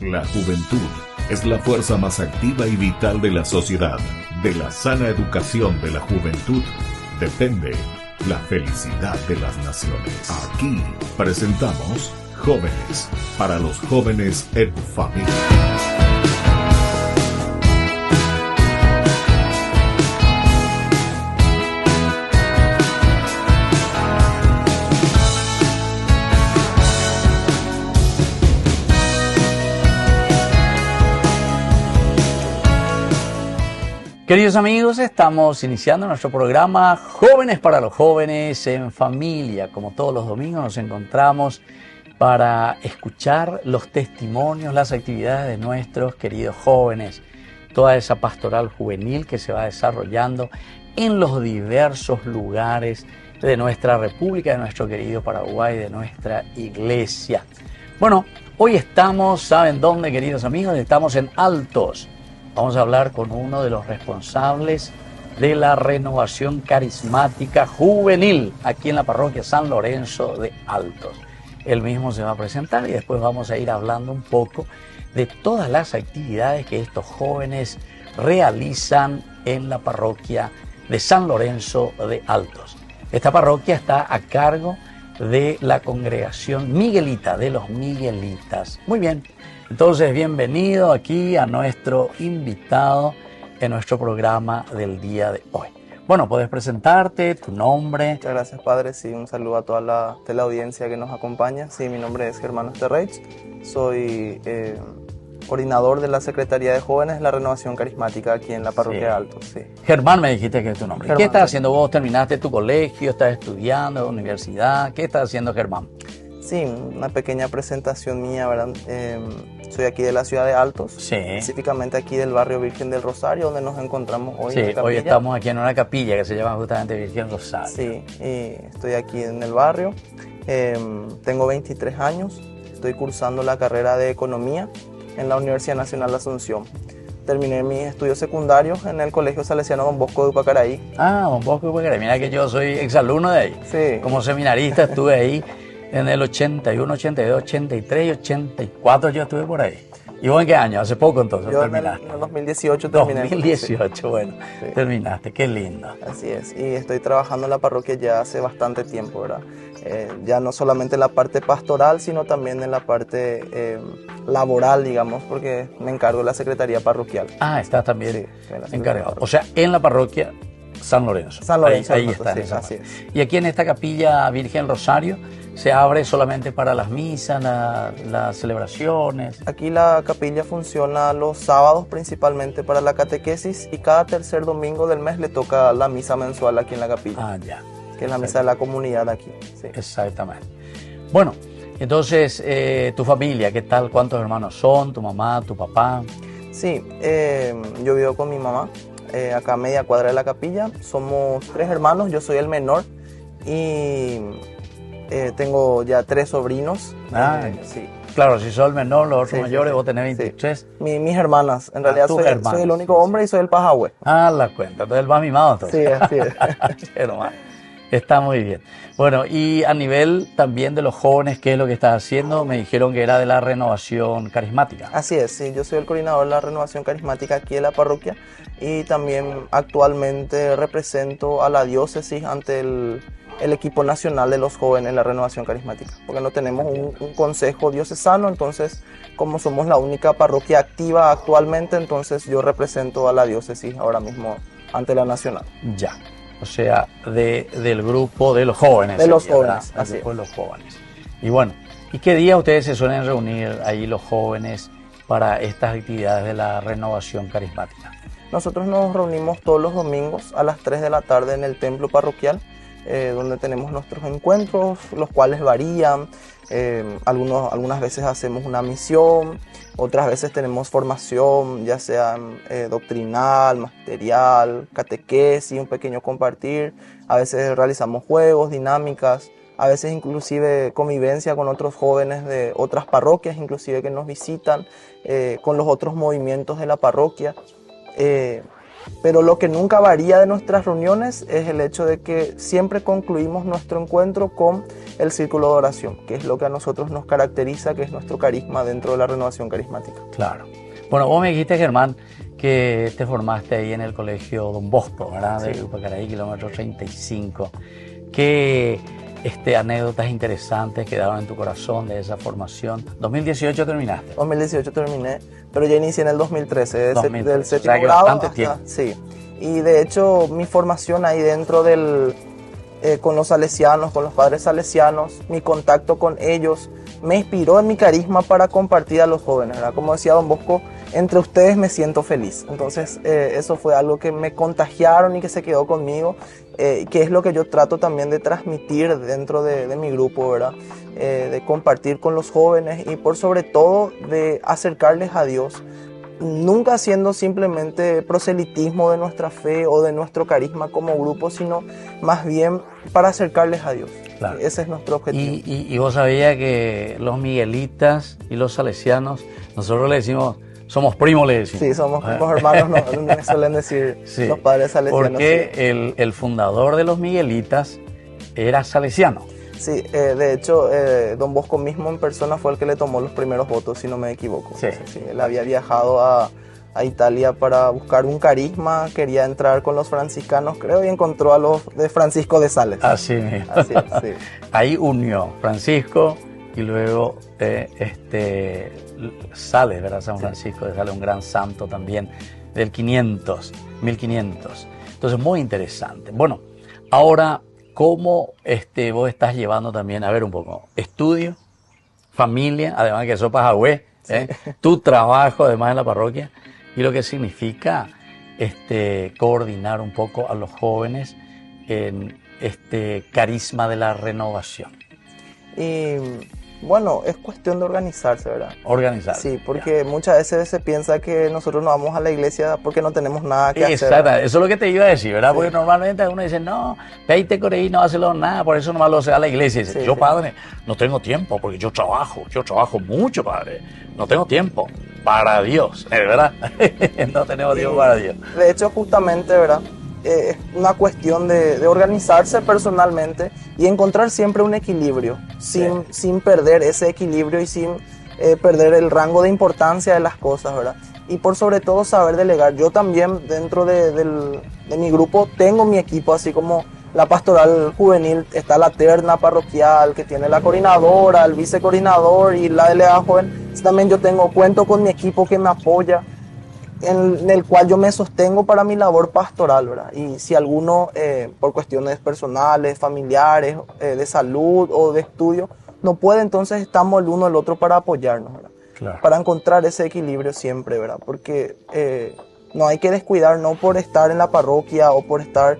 La juventud es la fuerza más activa y vital de la sociedad. De la sana educación de la juventud depende la felicidad de las naciones. Aquí presentamos Jóvenes, para los jóvenes en familia. Queridos amigos, estamos iniciando nuestro programa Jóvenes para los jóvenes en familia. Como todos los domingos nos encontramos para escuchar los testimonios, las actividades de nuestros queridos jóvenes, toda esa pastoral juvenil que se va desarrollando en los diversos lugares de nuestra República, de nuestro querido Paraguay, de nuestra iglesia. Bueno, hoy estamos, ¿saben dónde, queridos amigos? Estamos en Altos. Vamos a hablar con uno de los responsables de la renovación carismática juvenil aquí en la parroquia San Lorenzo de Altos. Él mismo se va a presentar y después vamos a ir hablando un poco de todas las actividades que estos jóvenes realizan en la parroquia de San Lorenzo de Altos. Esta parroquia está a cargo de la congregación Miguelita, de los Miguelitas. Muy bien. Entonces, bienvenido aquí a nuestro invitado en nuestro programa del día de hoy. Bueno, puedes presentarte, tu nombre. Muchas gracias, padre. Sí, un saludo a toda la teleaudiencia que nos acompaña. Sí, mi nombre es Germán Osterreich. Soy coordinador de la Secretaría de Jóvenes de la Renovación Carismática aquí en la parroquia de Altos. Sí. Germán, me dijiste que es tu nombre. Germán, ¿Qué estás sí. haciendo vos? ¿Terminaste tu colegio? ¿Estás estudiando universidad? ¿Qué estás haciendo, Germán? Sí, una pequeña presentación mía, ¿verdad? Soy aquí de la ciudad de Altos, Sí. específicamente aquí del barrio Virgen del Rosario, donde nos encontramos hoy. Sí, en la hoy capilla. estamos aquí en una capilla que se llama justamente Virgen Rosario. Sí, y estoy aquí en el barrio. Tengo 23 años, estoy cursando la carrera de Economía en la Universidad Nacional de Asunción. Terminé mis estudios secundarios en el Colegio Salesiano Don Bosco de Upacaraí. Ah, Don Bosco, mira que yo soy exalumno de ahí. Sí. Como seminarista estuve ahí en el 81, 82, 83 y 84 yo estuve por ahí. ¿Y vos en qué año? Hace poco entonces Yo en terminaste. el 2018 terminé. 2018, bueno, Sí. terminaste, qué lindo. Así es, y estoy trabajando en la parroquia ya hace bastante tiempo, ¿verdad? Ya no solamente en la parte pastoral, sino también en la parte laboral, digamos, porque me encargo de la secretaría parroquial. Ah, estás también Sí, en la encargado. secretaría O sea, en la parroquia San Lorenzo. San Lorenzo, Ahí Altos, está, en sí, esa así parte. es. Y aquí en esta capilla Virgen Rosario se abre solamente para las misas, las celebraciones. Aquí la capilla funciona los sábados principalmente para la catequesis y cada tercer domingo del mes le toca la misa mensual aquí en la capilla, Ah, ya. que es la misa de la comunidad aquí. Sí. Exactamente. Bueno, entonces, tu familia, ¿qué tal? ¿Cuántos hermanos son? ¿Tu mamá, tu papá? Sí, yo vivo con mi mamá, acá a media cuadra de la capilla. Somos 3 hermanos, yo soy el menor y tengo ya 3 sobrinos. Ah, Sí. Claro, si sos el menor, los otros Sí, sí, mayores, sí. vos tenés Sí. 23. Mis hermanas, en realidad tus soy hermanas, el único sí, hombre y soy el pajahue. Ah, la cuenta. Entonces él va mimado entonces. Sí, así es. Hermano, está muy bien. Bueno, y a nivel también de los jóvenes, ¿qué es lo que estás haciendo? Me dijeron que era de la renovación carismática. Así es, sí, yo soy el coordinador de la renovación carismática aquí en la parroquia y también actualmente represento a la diócesis ante el equipo nacional de los jóvenes en la renovación carismática, porque no tenemos un consejo diocesano, entonces como somos la única parroquia activa actualmente, entonces yo represento a la diócesis ahora mismo ante la nacional. Ya. O sea, del grupo de los jóvenes. De los sería, ¿verdad? jóvenes, Del así grupo de los jóvenes. Y bueno, ¿y qué día ustedes se suelen reunir ahí los jóvenes para estas actividades de la renovación carismática? Nosotros nos reunimos todos los domingos a las 3 de la tarde en el templo parroquial, donde tenemos nuestros encuentros, los cuales varían. Algunas veces hacemos una misión, otras veces tenemos formación, ya sea doctrinal, magisterial, catequesis, un pequeño compartir. A veces realizamos juegos, dinámicas, a veces inclusive convivencia con otros jóvenes de otras parroquias, inclusive que nos visitan, con los otros movimientos de la parroquia. Pero lo que nunca varía de nuestras reuniones es el hecho de que siempre concluimos nuestro encuentro con el círculo de oración, que es lo que a nosotros nos caracteriza, que es nuestro carisma dentro de la renovación carismática. Claro. Bueno, vos me dijiste, Germán, que te formaste ahí en el colegio Don Bosco, ¿verdad? Sí. De Upacaraí, kilómetro 35. ¿Qué anécdotas interesantes quedaron en tu corazón de esa formación? 2018 terminaste. 2018 terminé, pero ya inicié en el 2013, del 2013, séptimo o sea que grado bastante hasta, tiempo. sí. Y de hecho mi formación ahí dentro con los salesianos, con los padres salesianos, mi contacto con ellos me inspiró en mi carisma para compartir a los jóvenes, ¿verdad? Como decía Don Bosco, entre ustedes me siento feliz. Entonces eso fue algo que me contagiaron y que se quedó conmigo, que es lo que yo trato también de transmitir dentro de mi grupo, ¿verdad? De compartir con los jóvenes y por sobre todo de acercarles a Dios, nunca haciendo simplemente proselitismo de nuestra fe o de nuestro carisma como grupo, sino más bien para acercarles a Dios. Claro. Ese es nuestro objetivo. Y vos sabías que los miguelitas y los salesianos, nosotros le decimos, somos primos, le decimos. Sí, somos primos hermanos, no, me suelen decir Sí, los padres salesianos. porque Sí. el fundador de los miguelitas era salesiano. Sí, de hecho, Don Bosco mismo en persona fue el que le tomó los primeros votos, si no me equivoco. Sí. Sí, él había viajado a Italia para buscar un carisma, quería entrar con los franciscanos, creo, y encontró a los de Francisco de Sales. Así mismo. Así es, sí. Ahí unió Francisco y luego Sales, ¿verdad? San Francisco de Sales, un gran santo también del 1500. Entonces, muy interesante. Bueno, ahora, ¿cómo vos estás llevando también, a ver un poco, estudio, familia, además que sos pajagüey, tu trabajo además en la parroquia, y lo que significa coordinar un poco a los jóvenes en este carisma de la renovación? Y bueno, es cuestión de organizarse, ¿verdad? Organizar. Sí, porque muchas veces se piensa que nosotros no vamos a la iglesia porque no tenemos nada que hacer. Exacto, eso es lo que te iba a decir, ¿verdad? Porque normalmente uno dice, no, veinte por ahí, no hacerlo nada, por eso nomás lo hace a la iglesia. Y dice, Sí, yo, sí. padre, no tengo tiempo porque yo trabajo mucho, padre. No tengo tiempo para Dios, ¿verdad? No tenemos tiempo para Dios. De hecho, justamente, ¿verdad? Es una cuestión de organizarse personalmente y encontrar siempre un equilibrio, sin perder ese equilibrio y sin perder el rango de importancia de las cosas, ¿verdad? Y por sobre todo saber delegar. Yo también dentro de mi grupo tengo mi equipo, así como la pastoral juvenil, está la terna parroquial que tiene la coordinadora, el vicecoordinador y la delegada joven. También yo cuento con mi equipo que me apoya, en el cual yo me sostengo para mi labor pastoral, ¿verdad? Y si alguno, por cuestiones personales, familiares, de salud o de estudio, no puede, entonces estamos el uno el otro para apoyarnos, ¿verdad? Claro. Para encontrar ese equilibrio siempre, ¿verdad? Porque no hay que descuidar, no por estar en la parroquia o por estar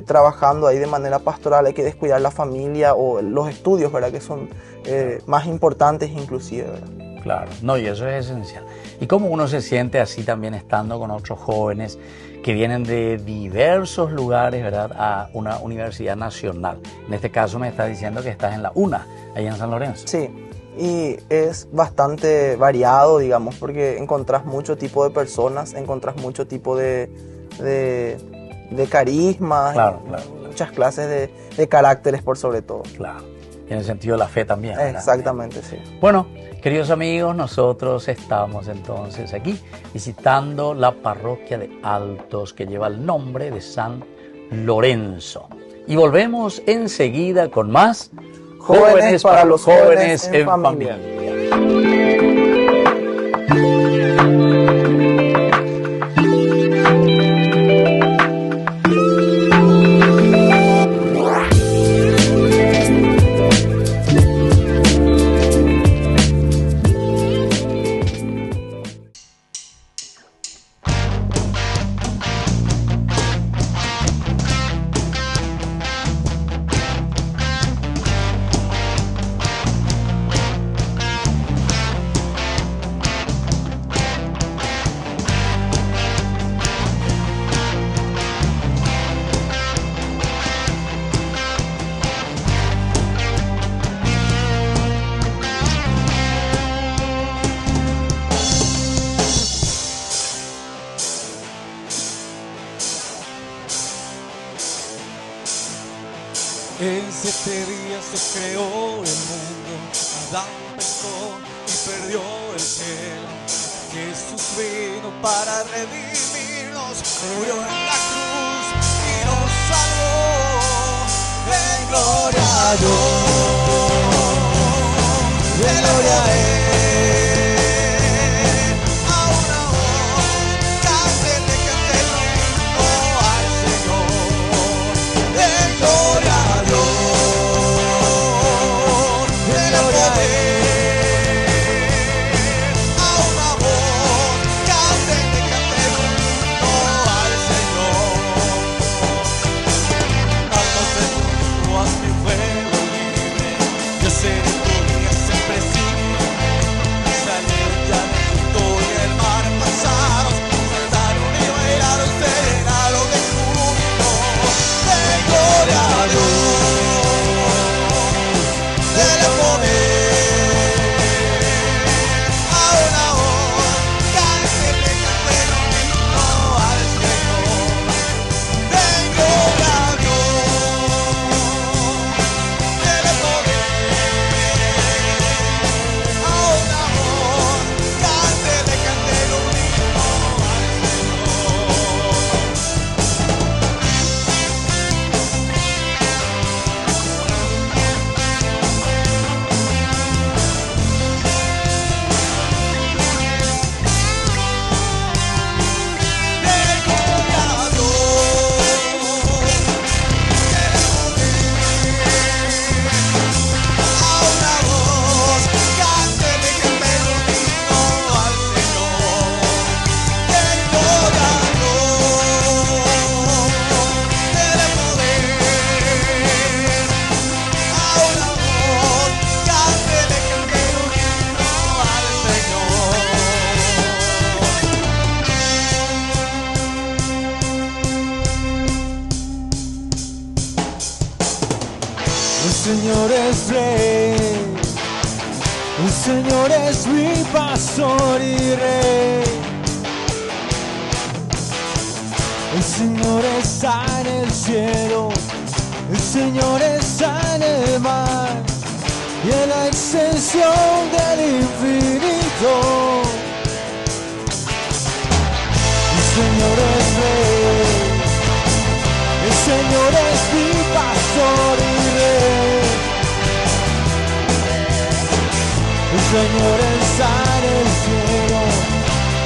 trabajando ahí de manera pastoral, hay que descuidar la familia o los estudios, ¿verdad? Que son más importantes inclusive, ¿verdad? Claro, no, y eso es esencial. ¿Y cómo uno se siente así también estando con otros jóvenes que vienen de diversos lugares, ¿verdad?, a una universidad nacional? En este caso me estás diciendo que estás en la UNA, allá en San Lorenzo. Sí, y es bastante variado, digamos, porque encontrás mucho tipo de personas, encontrás mucho tipo de carisma, Claro, claro. muchas clases de caracteres por sobre todo. Claro, y en el sentido de la fe también, ¿verdad? Exactamente, sí. Bueno, queridos amigos, nosotros estamos entonces aquí visitando la parroquia de Altos que lleva el nombre de San Lorenzo. Y volvemos enseguida con más Jóvenes para los jóvenes en familia. 7 días se creó el mundo, Adán pecó y perdió el cielo. Jesús vino para redimirnos, murió en la cruz y nos salvó. En gloria a Dios, en gloria a Él. El Señor es rey, el Señor es mi pastor y rey. El Señor está en el cielo, el Señor está en el mar y en la extensión del infinito. El Señor es rey, el Señor es mi pastor y rey. El Señor está en el cielo,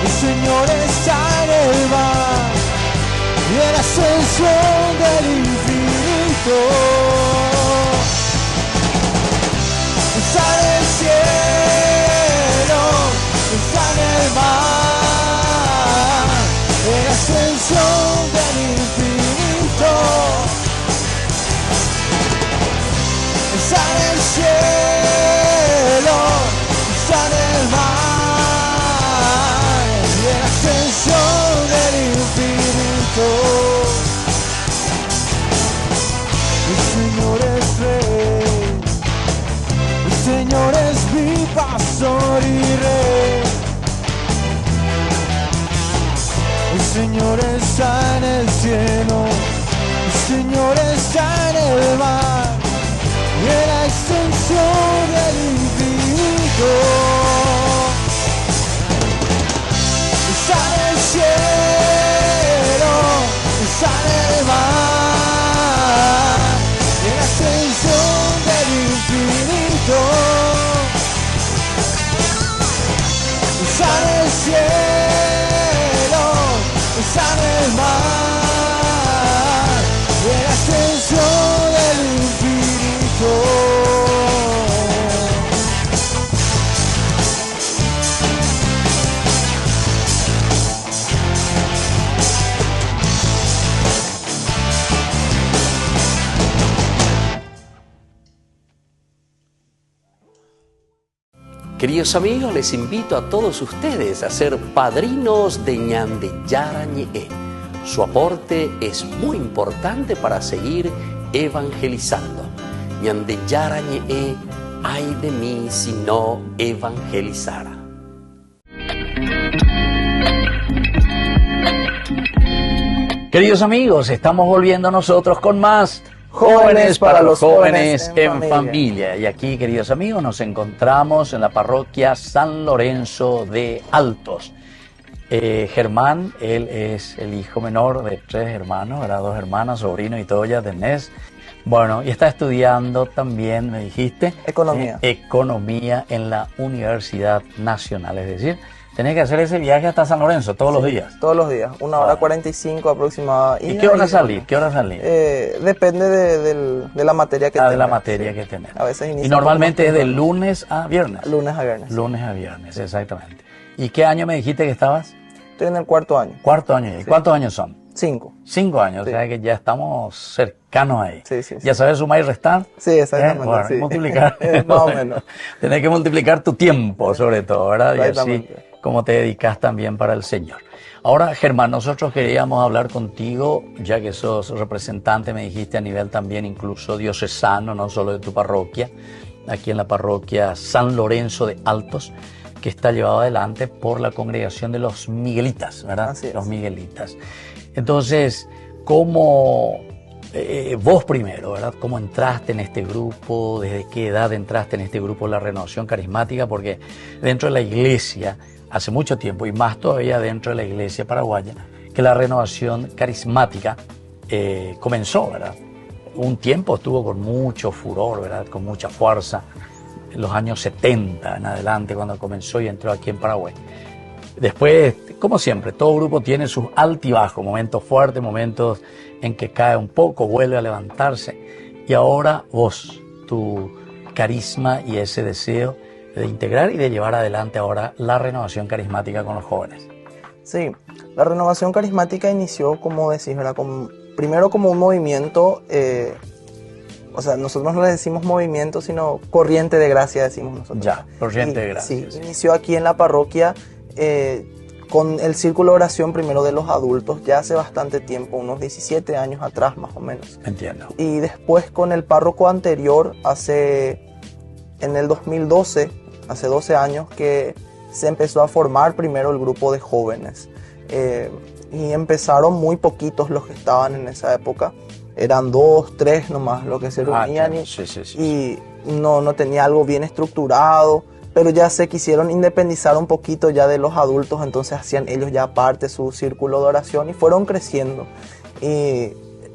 el Señor está en el mar y en la ascensión del infinito. Está en el cielo, está en el mar, en la ascensión del infinito. Está en el cielo, está en el mar, y en la ascensión del infinito. El Señor es rey, el Señor es mi pastor y rey. El Señor está en el cielo, el Señor está en el mar y en la extensión del infinito. Está en el cielo, está en el mar y en la extensión del infinito. Está en el cielo, está en el mar y en la extensión del infinito. Queridos amigos, les invito a todos ustedes a ser padrinos de Ñande Yarañe. Su aporte es muy importante para seguir evangelizando. Ñande Yarañe, ay de mí si no evangelizara. Queridos amigos, estamos volviendo nosotros con más Jóvenes para los jóvenes en familia. Y aquí, queridos amigos, nos encontramos en la parroquia San Lorenzo de Altos. Germán, él es el hijo menor de 3 hermanos, ¿verdad? 2 hermanas, sobrino y todo ya tenés. Bueno, y está estudiando también, me dijiste, Economía. Economía en la Universidad Nacional. Es decir, tenés que hacer ese viaje hasta San Lorenzo todos los días. Todos los días, 1 hora 45 aproximada. ¿Y qué hora salir? ¿Qué hora salir? Depende de la materia que tengas. De la materia que tenés. A veces inicia y normalmente es de lunes a viernes. Lunes a viernes. Lunes a viernes, exactamente. ¿Y qué año me dijiste que estabas? Estoy en el 4º año. 4 años. ¿Y cuántos años son? 5. 5 años, Sí. o sea que ya estamos cercanos ahí. Sí, sí, sí. ¿Ya sabes sumar y restar? Sí, exactamente. Bueno, sí. multiplicar. Más o menos. Tenés que multiplicar tu tiempo, sobre todo, ¿verdad? Y así Exactamente. como te dedicas también para el Señor. Ahora, Germán, nosotros queríamos hablar contigo, ya que sos representante, me dijiste, a nivel también incluso diocesano, no solo de tu parroquia, aquí en la parroquia San Lorenzo de Altos, que está llevado adelante por la congregación de los Miguelitas, ¿verdad? Así es. Los Miguelitas. Entonces, ¿cómo vos primero, ¿verdad? ¿Cómo entraste en este grupo? ¿Desde qué edad entraste en este grupo de la Renovación Carismática? Porque dentro de la iglesia, hace mucho tiempo, y más todavía dentro de la iglesia paraguaya, que la Renovación Carismática comenzó, ¿verdad? Un tiempo estuvo con mucho furor, ¿verdad? Con mucha fuerza, en los años 70 en adelante, cuando comenzó y entró aquí en Paraguay. Después, como siempre, todo grupo tiene sus altibajos, momentos fuertes, momentos en que cae un poco, vuelve a levantarse. Y ahora vos, tu carisma y ese deseo de integrar y de llevar adelante ahora la renovación carismática con los jóvenes. Sí, la renovación carismática inició, como decís, ¿verdad? Primero como un movimiento, o sea, nosotros no le decimos movimiento, sino corriente de gracia, decimos nosotros. Ya, corriente de gracia. Sí, inició aquí en la parroquia con el círculo de oración primero de los adultos, ya hace bastante tiempo, unos 17 años atrás más o menos. Entiendo. Y después con el párroco anterior, en el 2012, hace 12 años, que se empezó a formar primero el grupo de jóvenes. Y empezaron muy poquitos los que estaban en esa época. Eran 2, 3 nomás los que se reunían. Claro. Sí. Y no tenía algo bien estructurado. Pero ya se quisieron independizar un poquito ya de los adultos. Entonces hacían ellos ya aparte su círculo de oración. Y fueron creciendo. Y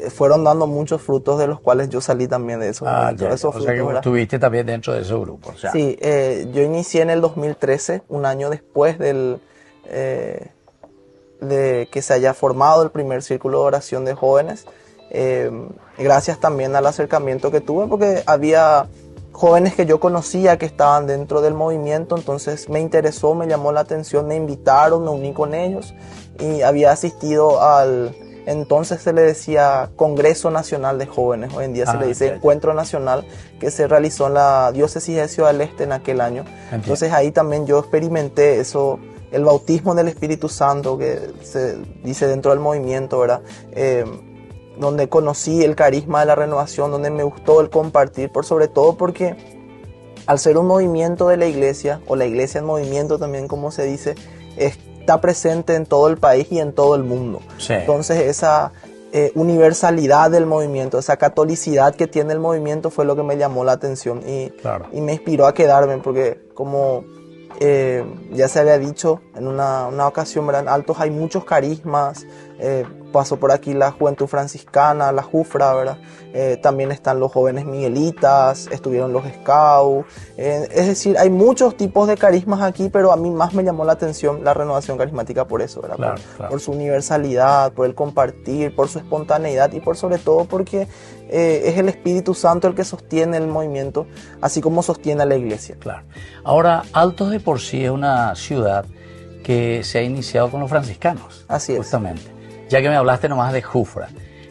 fueron dando muchos frutos, de los cuales yo salí también de esos momentos. O sea que vos estuviste también dentro de ese grupo. O sea. Sí, yo inicié en el 2013, un año después de que se haya formado el primer círculo de oración de jóvenes. Gracias también al acercamiento que tuve, porque había jóvenes que yo conocía que estaban dentro del movimiento, entonces me interesó, me llamó la atención, me invitaron, me uní con ellos y había asistido entonces se le decía Congreso Nacional de Jóvenes, hoy en día se le dice Encuentro Nacional, que se realizó en la diócesis de Ciudad del Este en aquel año. Entiendo. Entonces ahí también yo experimenté eso, el bautismo del Espíritu Santo, que se dice dentro del movimiento, ¿verdad? Donde conocí el carisma de la renovación, donde me gustó el compartir, por sobre todo porque al ser un movimiento de la iglesia, o la iglesia en movimiento también como se dice, está presente en todo el país y en todo el mundo. Sí. Entonces esa universalidad del movimiento, esa catolicidad que tiene el movimiento fue lo que me llamó la atención y me inspiró a quedarme, porque como ya se había dicho en una ocasión, ¿verdad? En Altos hay muchos carismas, pasó por aquí la Juventud Franciscana, la Jufra, ¿verdad? También están los jóvenes Miguelitas, estuvieron los Scouts, es decir, hay muchos tipos de carismas aquí, pero a mí más me llamó la atención la renovación carismática por eso, ¿verdad? Claro. Por su universalidad, por el compartir, por su espontaneidad y por sobre todo porque es el Espíritu Santo el que sostiene el movimiento, así como sostiene a la iglesia. Claro. Ahora, Altos de por sí es una ciudad que se ha iniciado con los franciscanos. Así es. Justamente. Ya que me hablaste nomás de Jufra.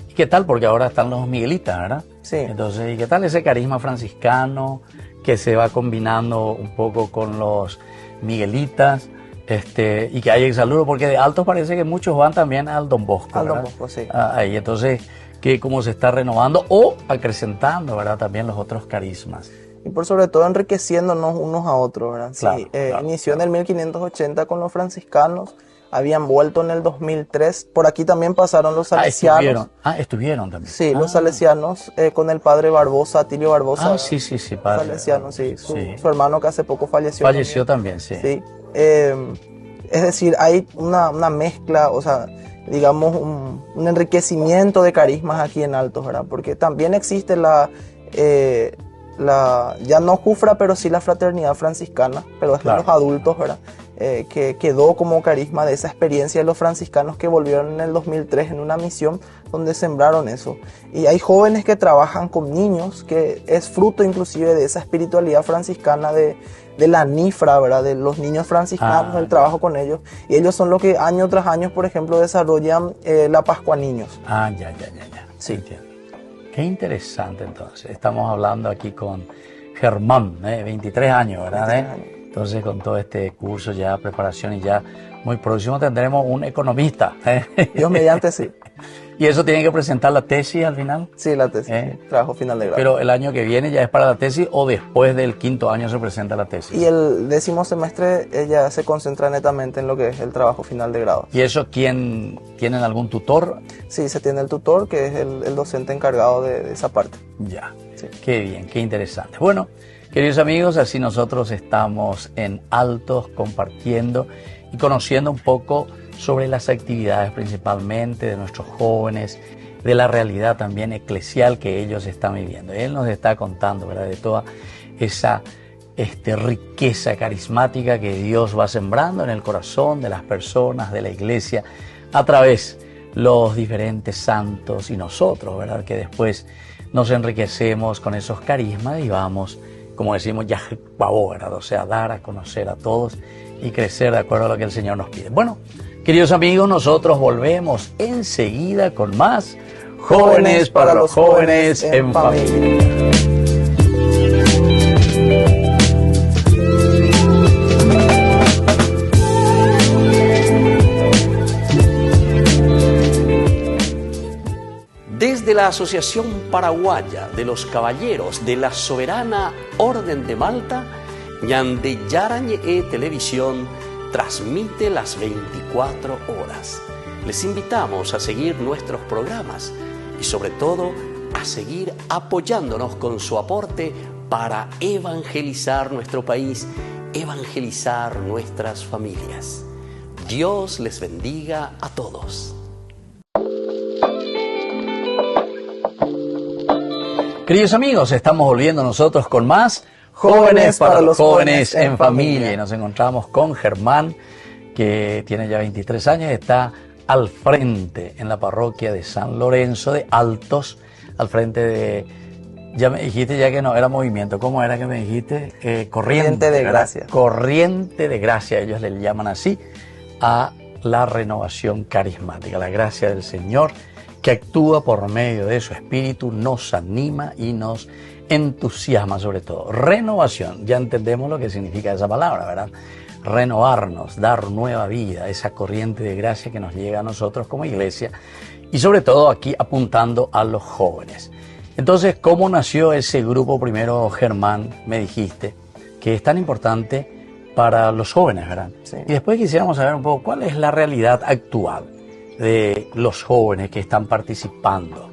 ¿Y qué tal? Porque ahora están los Miguelitas, ¿verdad? Sí. Entonces, ¿y qué tal ese carisma franciscano que se va combinando un poco con los Miguelitas? Y que hay exalumnos, porque de Altos parece que muchos van también al Don Bosco, Al Don ¿verdad? Bosco, sí. Ahí, entonces, que cómo se está renovando o acrecentando, ¿verdad? También los otros carismas. Y por sobre todo enriqueciéndonos unos a otros, ¿verdad? Claro, Sí, claro, inició en el 1580 con los franciscanos, habían vuelto en el 2003. Por aquí también pasaron los salesianos. Estuvieron también. Sí, los salesianos con el padre Barbosa, Atilio Barbosa. Sí, padre. Salesiano, sí. Su hermano que hace poco falleció. Falleció también, sí. Sí. Es decir, hay una mezcla, o sea, digamos, un enriquecimiento de carismas aquí en Altos, ¿verdad? Porque también existe ya no Jufra, pero sí la fraternidad franciscana, pero es de los adultos, ¿verdad? Que quedó como carisma de esa experiencia de los franciscanos que volvieron en el 2003 en una misión donde sembraron eso. Y hay jóvenes que trabajan con niños, que es fruto inclusive de esa espiritualidad franciscana de la NIFRA, ¿verdad? De los niños franciscanos, el trabajo con ellos. Y ellos son los que año tras año, por ejemplo, desarrollan la Pascua Niños. Ya. Sí. Entiendo. Qué interesante entonces. Estamos hablando aquí con Germán, 23 años, ¿verdad? 23 años. Entonces con todo este curso ya, preparación y ya muy próximo tendremos un economista. Dios mediante, sí. ¿Y eso tiene que presentar la tesis al final? Sí, la tesis, trabajo final de grado. Pero el año que viene ya es para la tesis o después del 5º año se presenta la tesis. Y el 10º semestre ella se concentra netamente en lo que es el trabajo final de grado. ¿Y eso tienen algún tutor? Sí, se tiene el tutor, que es el docente encargado de esa parte. Ya, sí. Qué bien, qué interesante. Bueno, queridos amigos, así nosotros estamos en Altos compartiendo y conociendo un poco sobre las actividades principalmente de nuestros jóvenes, de la realidad también eclesial que ellos están viviendo. Él nos está contando, ¿verdad?, de toda esa riqueza carismática que Dios va sembrando en el corazón de las personas, de la iglesia, a través de los diferentes santos y nosotros, ¿verdad?, que después nos enriquecemos con esos carismas y vamos, como decimos, ¿verdad?, o sea, dar a conocer a todos y crecer de acuerdo a lo que el Señor nos pide. Bueno, queridos amigos, nosotros volvemos enseguida con más Jóvenes para los Jóvenes en Familia. Desde la Asociación Paraguaya de los Caballeros de la Soberana Orden de Malta, Ñande Yarañe Televisión transmite las 24 horas. Les invitamos a seguir nuestros programas y sobre todo a seguir apoyándonos con su aporte para evangelizar nuestro país, evangelizar nuestras familias. Dios les bendiga a todos. Queridos amigos, estamos volviendo nosotros con más Jóvenes para los Jóvenes en Familia. Y nos encontramos con Germán, que tiene ya 23 años, está al frente en la parroquia de San Lorenzo de Altos, al frente de, ya me dijiste ya que no era movimiento, ¿cómo era que me dijiste? Corriente de Gracia. Corriente de Gracia, ellos le llaman así a la renovación carismática, la gracia del Señor que actúa por medio de su Espíritu, nos anima y nos entusiasma sobre todo. Renovación, ya entendemos lo que significa esa palabra, ¿verdad? Renovarnos, dar nueva vida, esa corriente de gracia que nos llega a nosotros como iglesia y sobre todo aquí apuntando a los jóvenes. Entonces, ¿cómo nació ese grupo primero, Germán? Me dijiste que es tan importante para los jóvenes, ¿verdad? Sí. Y después quisiéramos saber un poco cuál es la realidad actual de los jóvenes que están participando.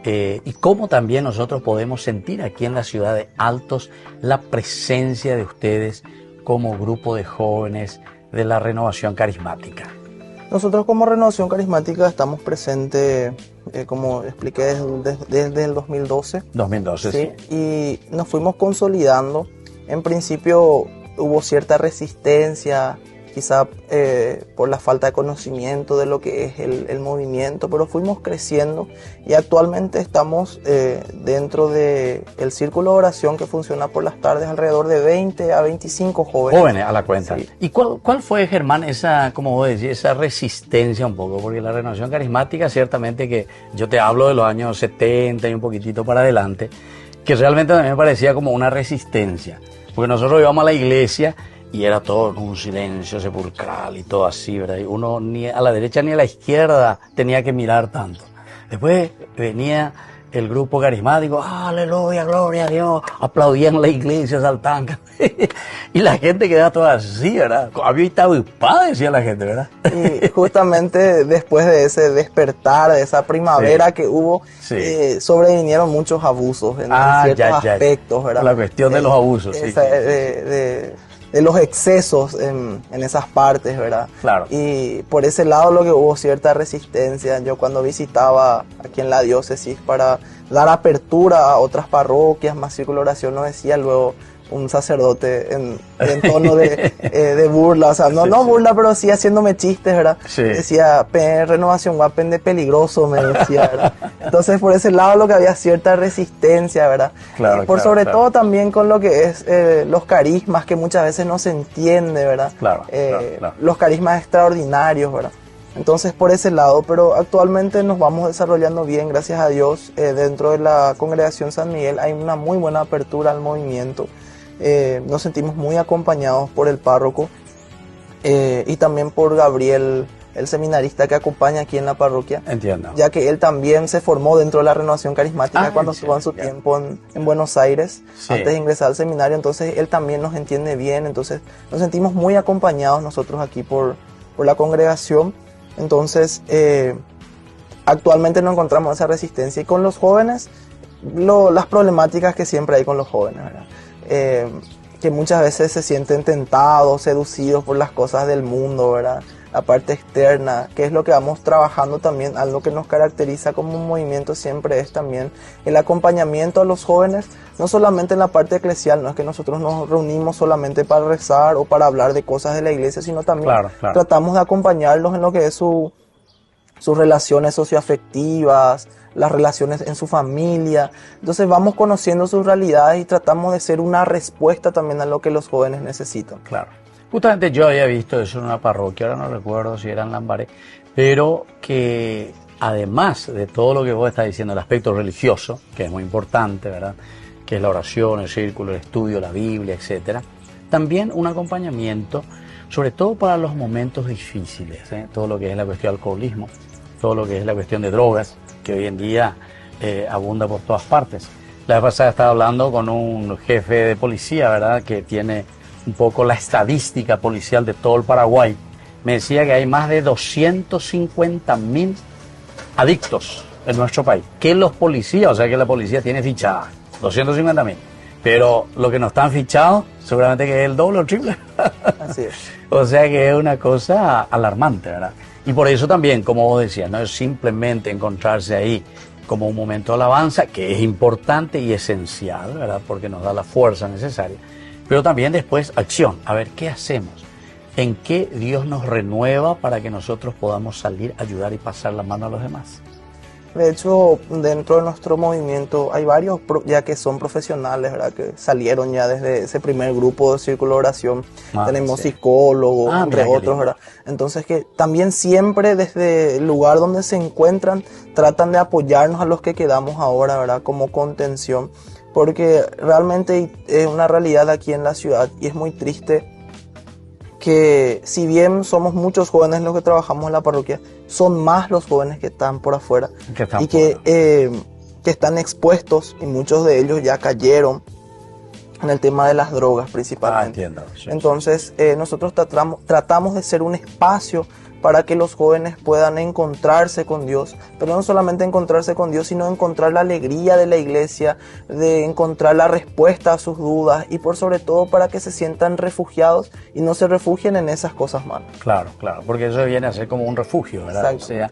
Y cómo también nosotros podemos sentir aquí en la ciudad de Altos la presencia de ustedes como grupo de jóvenes de la renovación carismática. Nosotros como Renovación Carismática estamos presentes, como expliqué, desde el 2012. 2012, sí. Y nos fuimos consolidando. En principio hubo cierta resistencia, quizá por la falta de conocimiento de lo que es el movimiento, pero fuimos creciendo y actualmente estamos dentro del círculo de oración que funciona por las tardes, alrededor de 20 a 25 jóvenes. Jóvenes a la cuenta. Sí. ¿Y cuál fue, Germán, esa, como vos decís, esa resistencia un poco? Porque la renovación carismática, ciertamente que yo te hablo de los años 70 y un poquitito para adelante, que realmente también me parecía como una resistencia, porque nosotros íbamos a la iglesia y era todo en un silencio sepulcral y todo así, ¿verdad? Y uno ni a la derecha ni a la izquierda tenía que mirar tanto. Después venía el grupo carismático, aleluya, gloria a Dios, aplaudían en la iglesia, saltaban. Y la gente quedaba toda así, ¿verdad? Había estado hispada, decía la gente, ¿verdad? Y justamente después de ese despertar, de esa primavera que hubo, sobrevinieron muchos abusos en ciertos aspectos, ¿verdad? La cuestión de los abusos, de los excesos en esas partes, ¿verdad? Claro. Y por ese lado lo que hubo cierta resistencia. Yo cuando visitaba aquí en la diócesis para dar apertura a otras parroquias, más círculo de oración, nos decía luego un sacerdote en tono de burla, o sea, no burla, pero sí haciéndome chistes, ¿verdad? Sí. Decía, renovación guapen de peligroso, me decía, ¿verdad? Entonces, por ese lado lo que había cierta resistencia, ¿verdad? Claro, sobre todo también con lo que es los carismas, que muchas veces no se entiende, ¿verdad? Claro. Los carismas extraordinarios, ¿verdad? Entonces, por ese lado, pero actualmente nos vamos desarrollando bien, gracias a Dios. Dentro de la Congregación San Miguel hay una muy buena apertura al movimiento. Nos sentimos muy acompañados por el párroco y también por Gabriel, el seminarista que acompaña aquí en la parroquia. Entiendo. Ya que él también se formó dentro de la Renovación Carismática cuando estuvo en su tiempo en Buenos Aires, antes de ingresar al seminario. Entonces él también nos entiende bien, entonces nos sentimos muy acompañados nosotros aquí por la congregación. Entonces actualmente no encontramos esa resistencia, y con los jóvenes las problemáticas que siempre hay con los jóvenes, ¿verdad? Que muchas veces se sienten tentados, seducidos por las cosas del mundo, ¿verdad? La parte externa, que es lo que vamos trabajando también. Algo que nos caracteriza como un movimiento siempre es también el acompañamiento a los jóvenes, no solamente en la parte eclesial, no es que nosotros nos reunimos solamente para rezar o para hablar de cosas de la iglesia, sino también tratamos de acompañarlos en lo que es sus relaciones socioafectivas, las relaciones en su familia. Entonces vamos conociendo sus realidades y tratamos de ser una respuesta también a lo que los jóvenes necesitan. Claro. Justamente yo había visto eso en una parroquia, ahora no recuerdo si era en Lambaré, pero que además de todo lo que vos estás diciendo, el aspecto religioso, que es muy importante, ¿verdad? Que es la oración, el círculo, el estudio, la Biblia, etcétera, también un acompañamiento, sobre todo para los momentos difíciles, todo lo que es la cuestión del alcoholismo, todo lo que es la cuestión de drogas, que hoy en día abunda por todas partes. La vez pasada estaba hablando con un jefe de policía, ¿verdad?, que tiene un poco la estadística policial de todo el Paraguay. Me decía que hay más de 250.000 adictos en nuestro país, que los policías, o sea que la policía tiene fichada 250.000, pero lo que no están fichados seguramente que es el doble o el triple. Así es. O sea que es una cosa alarmante, ¿verdad? Y por eso también, como vos decías, no es simplemente encontrarse ahí como un momento de alabanza, que es importante y esencial, ¿verdad?, porque nos da la fuerza necesaria, pero también después acción. A ver, ¿qué hacemos? ¿En qué Dios nos renueva para que nosotros podamos salir, ayudar y pasar la mano a los demás? De hecho, dentro de nuestro movimiento hay varios ya que son profesionales, ¿verdad?, que salieron ya desde ese primer grupo de círculo de oración. Tenemos psicólogos, entre otros, ¿verdad? Entonces que también siempre desde el lugar donde se encuentran tratan de apoyarnos a los que quedamos ahora, ¿verdad?, como contención, porque realmente es una realidad aquí en la ciudad y es muy triste que si bien somos muchos jóvenes los que trabajamos en la parroquia, son más los jóvenes que están por afuera que están expuestos, y muchos de ellos ya cayeron en el tema de las drogas principalmente. Entiendo. Sí, entonces nosotros tratamos de ser un espacio para que los jóvenes puedan encontrarse con Dios, pero no solamente encontrarse con Dios, sino encontrar la alegría de la iglesia, de encontrar la respuesta a sus dudas, y por sobre todo para que se sientan refugiados y no se refugien en esas cosas malas. Claro, porque eso viene a ser como un refugio, ¿verdad? Exacto. O sea,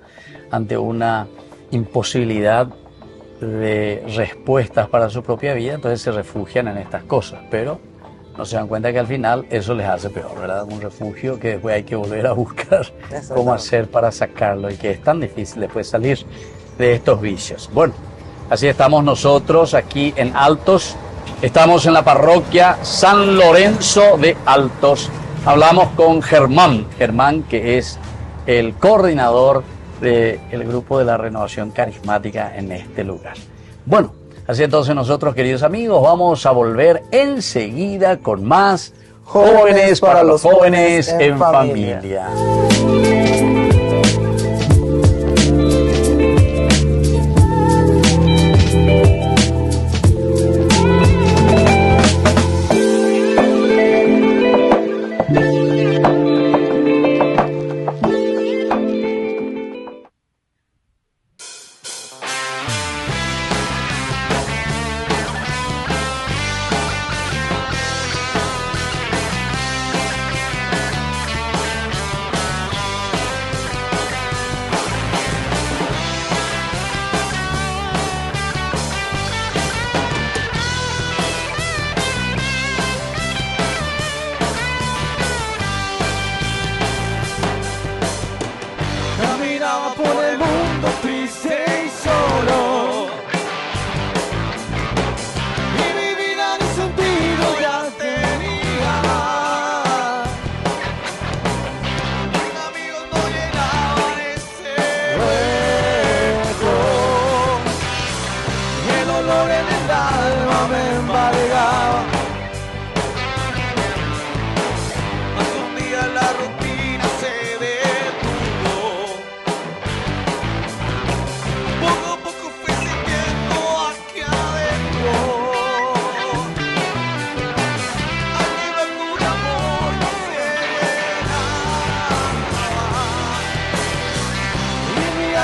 ante una imposibilidad de respuestas para su propia vida, entonces se refugian en estas cosas, pero no se dan cuenta que al final eso les hace peor, ¿verdad? Un refugio que después hay que volver a buscar cómo hacer para sacarlo, y que es tan difícil después salir de estos vicios. Bueno, así estamos nosotros aquí en Altos. Estamos en la parroquia San Lorenzo de Altos. Hablamos con Germán, que es el coordinador del grupo de la Renovación Carismática en este lugar. Bueno, así entonces nosotros, queridos amigos, vamos a volver enseguida con más Jóvenes para los Jóvenes en Familia.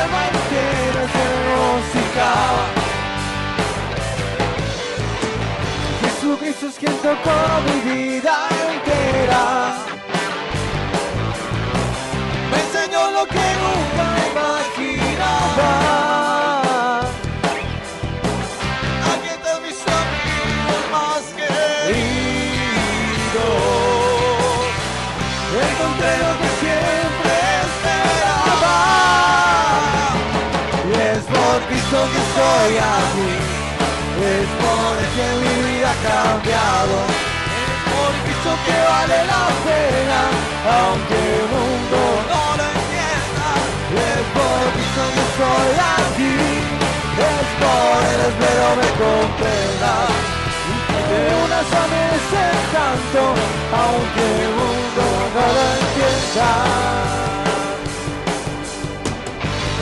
alma entera se regocijaba. Jesucristo es quien tocó mi vida entera. Me enseñó lo que nunca imaginaba. Aquí están mis amigos más queridos. Encontré lo que siempre esperaba. Y es por Cristo que estoy aquí. Es por Él que mi vida ha cambiado. Es por Cristo que vale la pena, aunque el mundo no lo entienda. Es por Cristo que estoy aquí. Es por Él, espero me comprendas. Y que te unas a mí ese canto, aunque el mundo no lo entienda.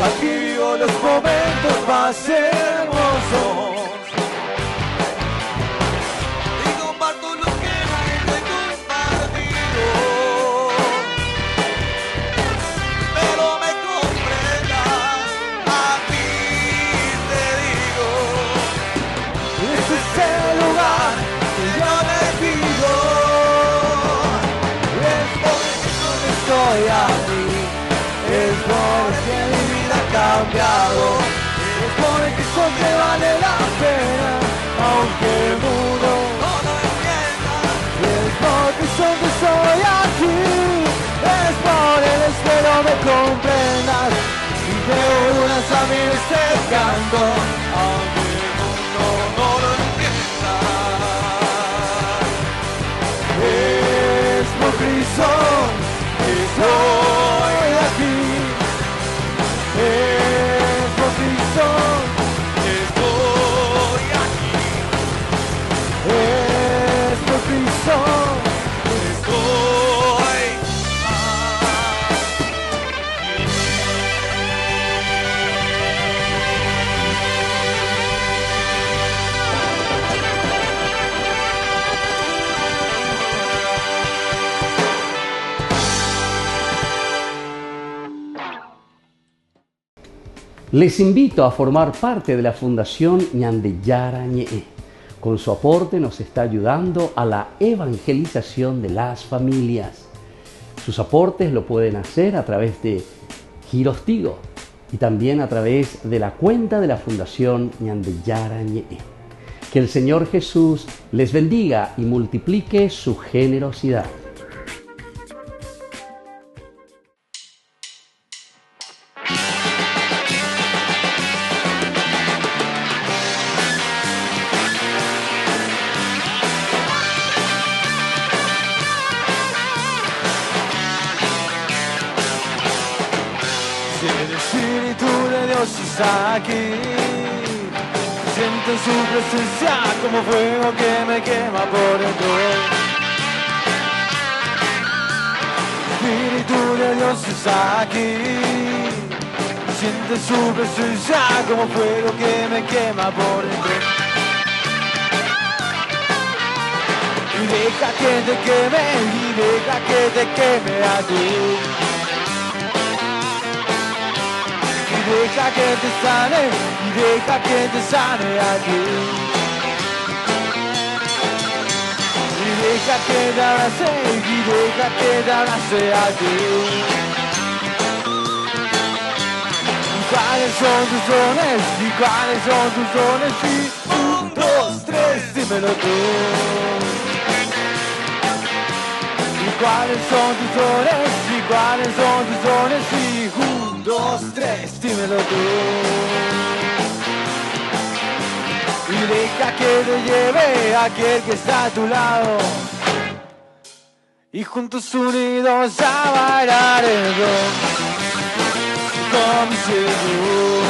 Aquí vivo los momentos más hermosos. Estoy aquí, es por que mi vida ha cambiado, es por el Cristo que vale la pena, aunque el mundo no lo entienda. Es por Cristo que estoy aquí, es por Él, espero me comprendas y te unas a mí este canto, aunque el mundo no lo entienda. Es por Cristo. Estoy aquí, es por Cristo. Estoy aquí, es por Cristo. Les invito a formar parte de la Fundación Ñandeyara Ñe'e. Con su aporte nos está ayudando a la evangelización de las familias. Sus aportes lo pueden hacer a través de Giros Tigo y también a través de la cuenta de la Fundación Ñandeyara Ñe'e. Que el Señor Jesús les bendiga y multiplique su generosidad. Está aquí, siento su presencia como fuego que me quema por dentro. El Espíritu de Dios está aquí, siente su presencia como fuego que me quema por dentro. Y deja que te queme, y deja que te queme a ti. Deja que te sane, y deja que te sane aquí. Y deja que te abrace, y deja que te abrace aquí. ¿Y cuáles son tus dones? ¿Y cuáles son tus dones? Y 1, 2, 3, dímelo tú. ¿Y cuáles son tus dones? ¿Y cuáles son tus dones? Y 1, 2, 3, dímelo tú. Y deja que te lleve aquel que está a tu lado. Y juntos unidos a bailar el rock con mi Señor.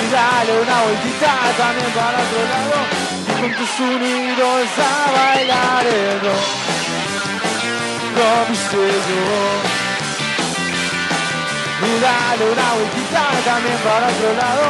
Y dale una vueltita también para otro lado. Y juntos unidos a bailar el rock con mi Señor. Y dale una vueltita también para otro lado.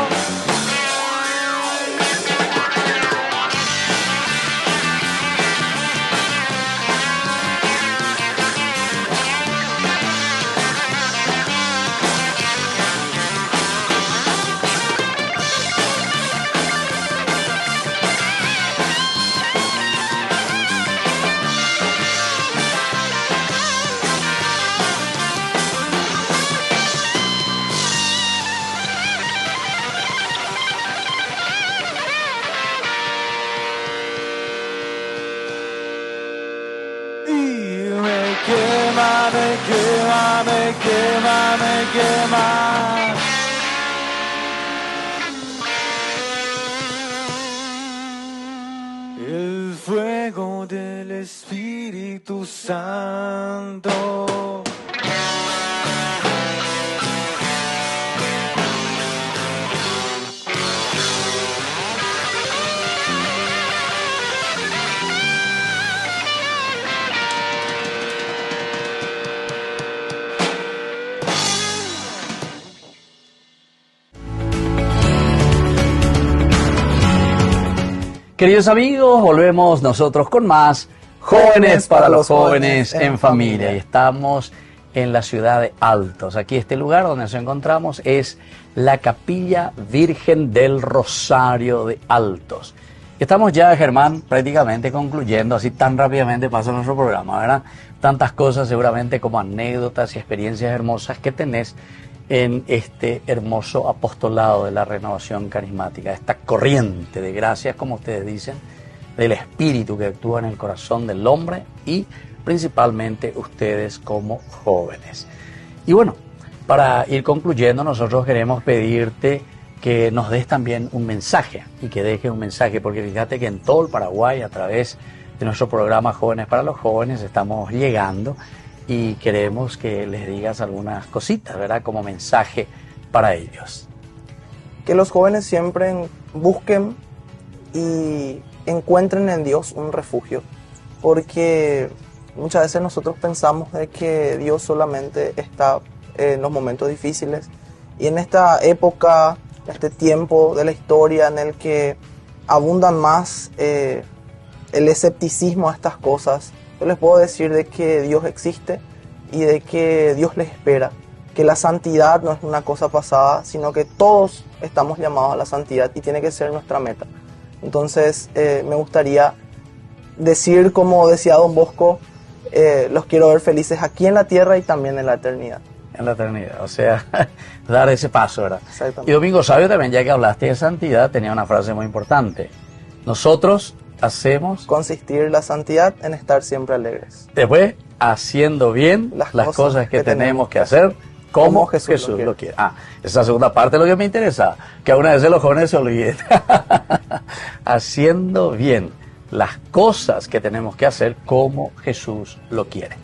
quema, me quema, me quema. El fuego del Espíritu Santo. Queridos amigos, volvemos nosotros con más Jóvenes para los Jóvenes en Familia. Y estamos en la ciudad de Altos. Aquí este lugar donde nos encontramos es la Capilla Virgen del Rosario de Altos. Estamos ya, Germán, prácticamente concluyendo, así tan rápidamente pasa nuestro programa, ¿verdad? Tantas cosas seguramente como anécdotas y experiencias hermosas que tenés en este hermoso apostolado de la renovación carismática, esta corriente de gracias, como ustedes dicen, del Espíritu que actúa en el corazón del hombre y principalmente ustedes como jóvenes. Y bueno, para ir concluyendo, nosotros queremos pedirte que nos des también un mensaje y que dejes un mensaje, porque fíjate que en todo el Paraguay, a través de nuestro programa Jóvenes para los Jóvenes, estamos llegando y queremos que les digas algunas cositas, ¿verdad? Como mensaje para ellos. Que los jóvenes siempre busquen y encuentren en Dios un refugio, porque muchas veces nosotros pensamos de que Dios solamente está en los momentos difíciles, y en esta época, este tiempo de la historia en el que abundan más el escepticismo a estas cosas, yo les puedo decir de que Dios existe y de que Dios les espera, que la santidad no es una cosa pasada, sino que todos estamos llamados a la santidad y tiene que ser nuestra meta. Entonces me gustaría decir, como decía Don Bosco, los quiero ver felices aquí en la tierra y también en la eternidad. En la eternidad, o sea, dar ese paso, ¿verdad? Exactamente. Y Domingo Sabio también, ya que hablaste de santidad, tenía una frase muy importante. Nosotros hacemos... Consistir la santidad en estar siempre alegres. Después, haciendo bien las cosas que tenemos que hacer, como Jesús lo quiere. Esa segunda parte es lo que me interesa, que a una vez los jóvenes se olviden. Haciendo bien las cosas que tenemos que hacer como Jesús lo quiere.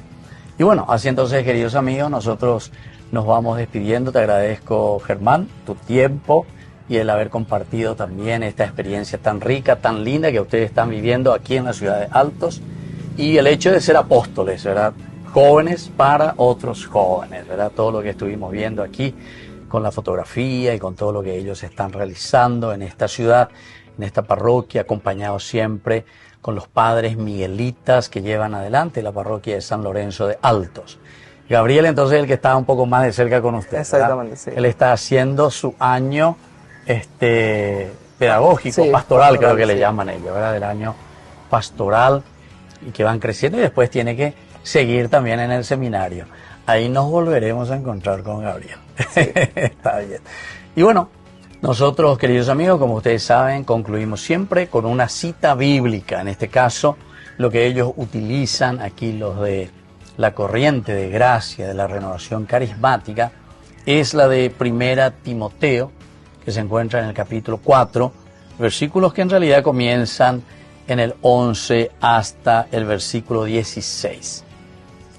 Y bueno, así entonces, queridos amigos, nosotros nos vamos despidiendo. Te agradezco, Germán, tu tiempo y el haber compartido también esta experiencia tan rica, tan linda que ustedes están viviendo aquí en la ciudad de Altos, y el hecho de ser apóstoles, ¿verdad? Jóvenes para otros jóvenes, ¿verdad? Todo lo que estuvimos viendo aquí con la fotografía y con todo lo que ellos están realizando en esta ciudad, en esta parroquia, acompañados siempre con los padres miguelitas que llevan adelante la parroquia de San Lorenzo de Altos. Gabriel, entonces, el que está un poco más de cerca con usted, exactamente, ¿verdad? Sí. Él está haciendo su año pedagógico, sí, pastoral, creo que sí le llaman ellos, ¿verdad? Del año pastoral, y que van creciendo, y después tiene que seguir también en el seminario. Ahí nos volveremos a encontrar con Gabriel. Sí. Está bien. Y bueno, nosotros, queridos amigos, como ustedes saben, concluimos siempre con una cita bíblica. En este caso, lo que ellos utilizan aquí, los de la corriente de gracia de la renovación carismática, es la de 1 Timoteo, que se encuentra en el capítulo 4, versículos que en realidad comienzan en el 11 hasta el versículo 16.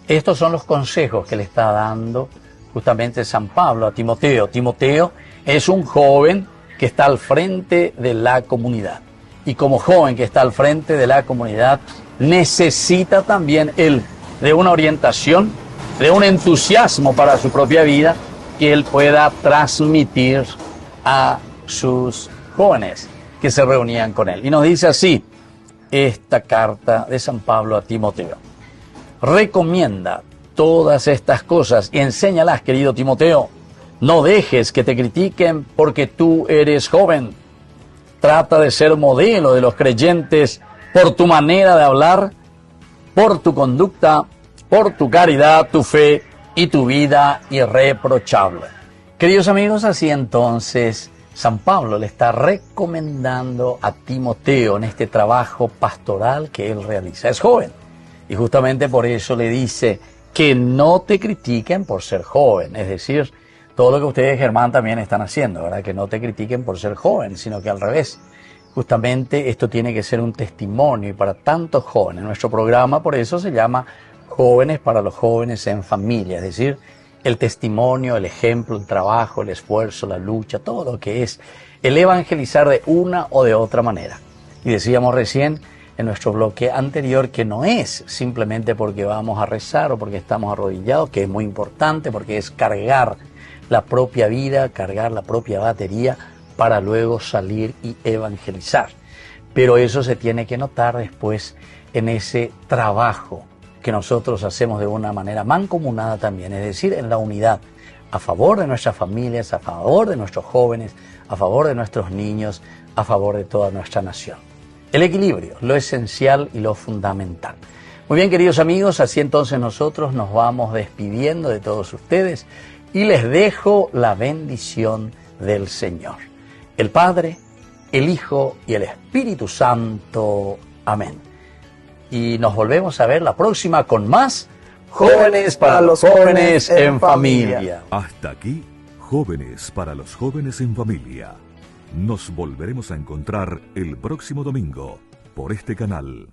Estos son los consejos que le está dando justamente San Pablo a Timoteo. Timoteo es un joven que está al frente de la comunidad. Y como joven que está al frente de la comunidad, necesita también él de una orientación, de un entusiasmo para su propia vida que él pueda transmitir a sus jóvenes que se reunían con él. Y nos dice así esta carta de San Pablo a Timoteo. Recomienda todas estas cosas y enséñalas, querido Timoteo. No dejes que te critiquen porque tú eres joven. Trata de ser modelo de los creyentes por tu manera de hablar, por tu conducta, por tu caridad, tu fe y tu vida irreprochable. Queridos amigos, así entonces San Pablo le está recomendando a Timoteo en este trabajo pastoral que él realiza. Es joven y justamente por eso le dice que no te critiquen por ser joven, es decir, todo lo que ustedes, Germán, también están haciendo, ¿verdad? Que no te critiquen por ser joven, sino que al revés. Justamente esto tiene que ser un testimonio y para tantos jóvenes. Nuestro programa por eso se llama Jóvenes para los Jóvenes en Familia, es decir, el testimonio, el ejemplo, el trabajo, el esfuerzo, la lucha, todo lo que es el evangelizar de una o de otra manera. Y decíamos recién en nuestro bloque anterior que no es simplemente porque vamos a rezar o porque estamos arrodillados, que es muy importante porque es cargar la propia vida, cargar la propia batería para luego salir y evangelizar. Pero eso se tiene que notar después en ese trabajo que nosotros hacemos de una manera mancomunada también, es decir, en la unidad, a favor de nuestras familias, a favor de nuestros jóvenes, a favor de nuestros niños, a favor de toda nuestra nación. El equilibrio, lo esencial y lo fundamental. Muy bien, queridos amigos, así entonces nosotros nos vamos despidiendo de todos ustedes y les dejo la bendición del Señor. El Padre, el Hijo y el Espíritu Santo. Amén. Y nos volvemos a ver la próxima con más Jóvenes para los Jóvenes en Familia. Hasta aquí, Jóvenes para los Jóvenes en Familia. Nos volveremos a encontrar el próximo domingo por este canal.